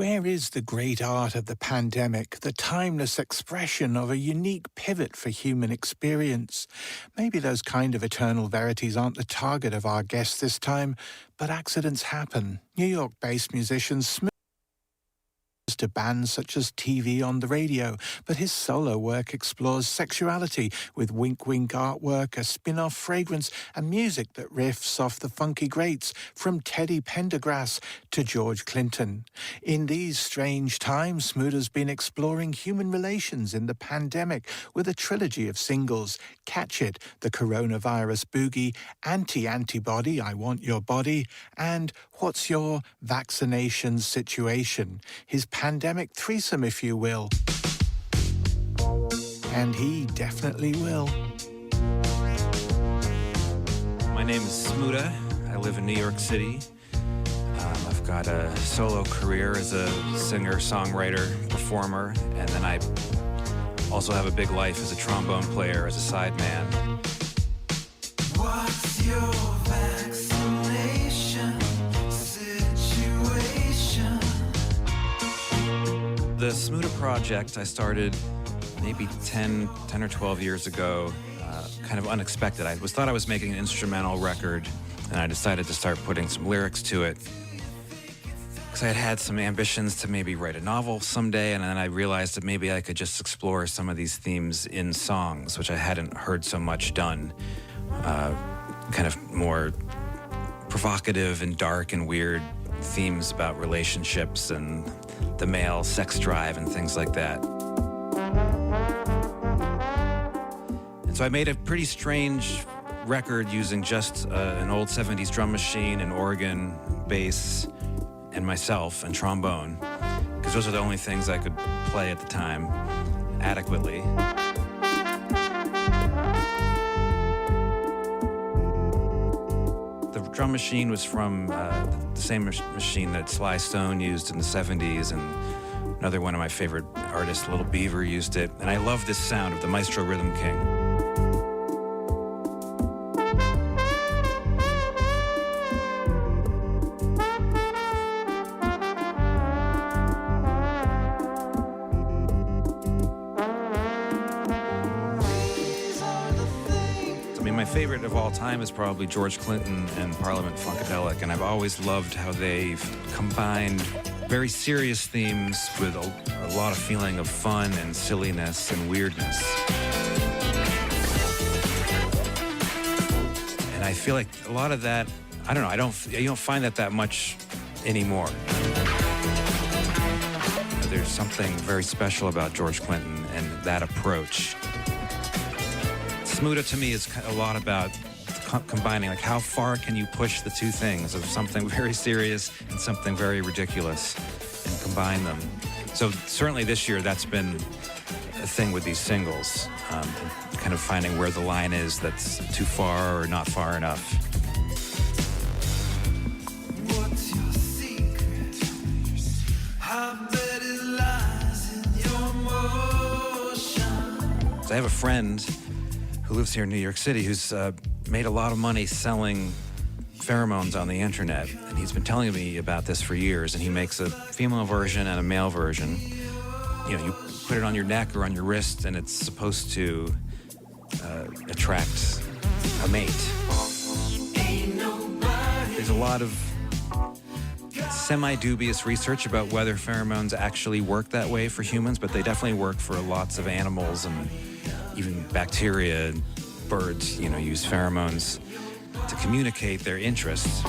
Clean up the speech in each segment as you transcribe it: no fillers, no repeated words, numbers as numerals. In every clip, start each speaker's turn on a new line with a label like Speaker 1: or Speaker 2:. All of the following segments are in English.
Speaker 1: Where is the great art of the pandemic, the timeless expression of a unique pivot for human experience? Maybe those kind of eternal verities aren't the target of our guest this time, but accidents happen. New York-based musician Smoota to bands such as TV on the radio, but his solo work explores sexuality with wink-wink artwork, a spin-off fragrance, and music that riffs off the funky greats from Teddy Pendergrass to George Clinton. In these strange times, Smoota's been exploring human relations in the pandemic with a trilogy of singles: Catch It, The Coronavirus Boogie, Anti-Antibody, I Want Your Body, and What's Your Vaccination Situation? His pandemic threesome, if you will. And he definitely will.
Speaker 2: My name is Smoota. I live in New York City. I've got a solo career as a singer, songwriter, performer, and then I also have a big life as a trombone player, as a sideman.
Speaker 3: What's your vaccination situation?
Speaker 2: The Smoota project I started maybe 10 or 12 years ago, kind of unexpected. I thought I was making an instrumental record, and I decided to start putting some lyrics to it, because I had some ambitions to maybe write a novel someday, and then I realized that maybe I could just explore some of these themes in songs, which I hadn't heard so much done. Kind of more provocative and dark and weird themes about relationships and the male sex drive and things like that. And so I made a pretty strange record using just an old 70s drum machine, an organ, bass, and myself, and trombone, because those are the only things I could play at the time adequately. The drum machine was from the same machine that Sly Stone used in the 70s, and another one of my favorite artists, Little Beaver, used it. And I love this sound of the Maestro Rhythm King. My favorite of all time is probably George Clinton and Parliament Funkadelic, and I've always loved how they've combined very serious themes with a lot of feeling of fun and silliness and weirdness. And I feel like a lot of that, I don't know, you don't find that much anymore. There's something very special about George Clinton and that approach. Smoota to me is a lot about combining, like, how far can you push the two things of something very serious and something very ridiculous and combine them. So certainly this year that's been a thing with these singles, kind of finding where the line is that's too far or not far enough.
Speaker 3: What's your secret? I bet it lies in your motion.
Speaker 2: So I have a friend who lives here in New York City who's made a lot of money selling pheromones on the internet, and he's been telling me about this for years. And he makes a female version and a male version. You know, you put it on your neck or on your wrist, and it's supposed to attract a mate. There's a lot of semi-dubious research about whether pheromones actually work that way for humans, but they definitely work for lots of animals, and even bacteria and birds, you know, use pheromones to communicate their interests.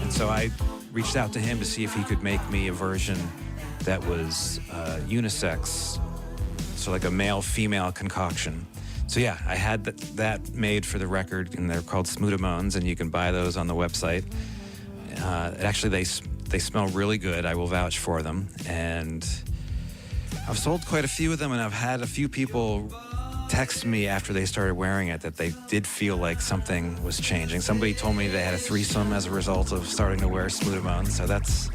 Speaker 2: And so I reached out to him to see if he could make me a version that was unisex, so like a male-female concoction. So yeah, I had that made for the record, and they're called Smootamones, and you can buy those on the website. Actually, they smell really good. I will vouch for them, and I've sold quite a few of them, and I've had a few people text me after they started wearing it that they did feel like something was changing. Somebody told me they had a threesome as a result of starting to wear Smootamones, so that's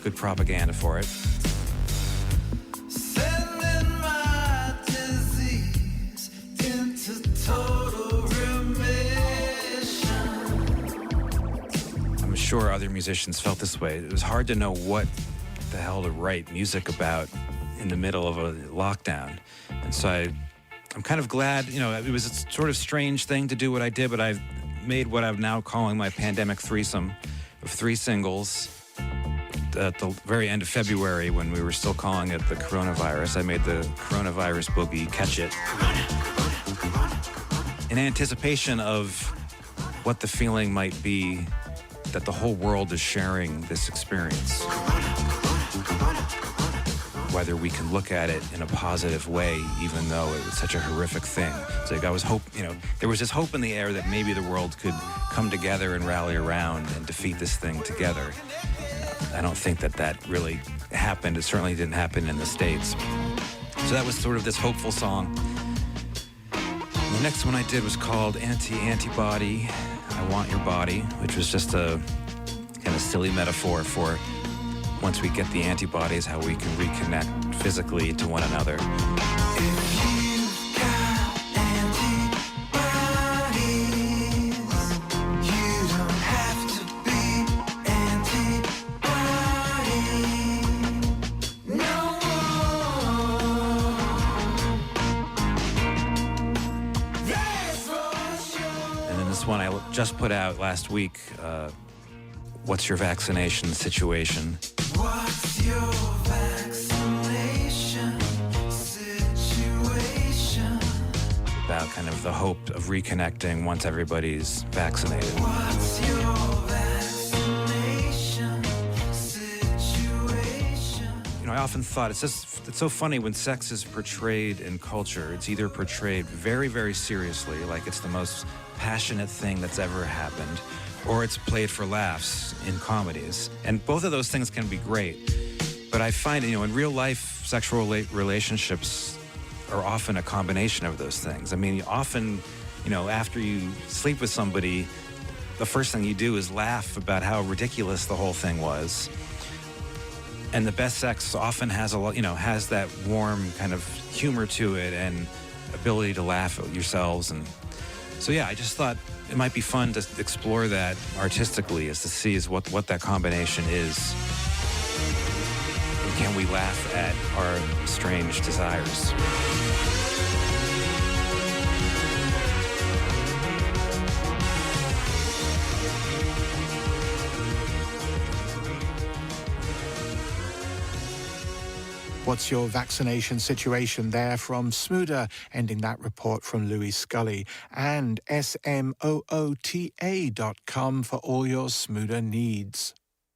Speaker 2: good propaganda for it.
Speaker 3: Sending my disease into total remission.
Speaker 2: I'm sure other musicians felt this way. It was hard to know what the hell to write music about in the middle of a lockdown. And so I'm kind of glad, it was a sort of strange thing to do what I did, but I've made what I'm now calling my pandemic threesome of 3 singles. At the very end of February, when we were still calling it the coronavirus, I made the coronavirus boogie, Catch It, in anticipation of what the feeling might be that the whole world is sharing this experience. Whether we can look at it in a positive way, even though it was such a horrific thing. It's like I was there was this hope in the air that maybe the world could come together and rally around and defeat this thing together. I don't think that really happened. It certainly didn't happen in the States. So that was sort of this hopeful song. The next one I did was called Antibody, I Want Your Body, which was just a kind of silly metaphor for once we get the antibodies, how we can reconnect physically to one another. One I just put out last week, What's Your Vaccination Situation?
Speaker 3: What's your vaccination situation?
Speaker 2: About kind of the hope of reconnecting once everybody's vaccinated.
Speaker 3: What's your vaccination situation?
Speaker 2: I often thought it's so funny when sex is portrayed in culture. It's either portrayed very, very seriously, like it's the most passionate thing that's ever happened, or it's played for laughs in comedies. And both of those things can be great. But I find, in real life, sexual relationships are often a combination of those things. I mean, often, after you sleep with somebody, the first thing you do is laugh about how ridiculous the whole thing was. And the best sex often has has that warm kind of humor to it and ability to laugh at yourselves. And so, yeah, I just thought it might be fun to explore that artistically, is to see what that combination is. And can we laugh at our strange desires?
Speaker 1: What's your vaccination situation there from Smoota, ending that report from Louis Scully, and smoota.com for all your Smoota needs.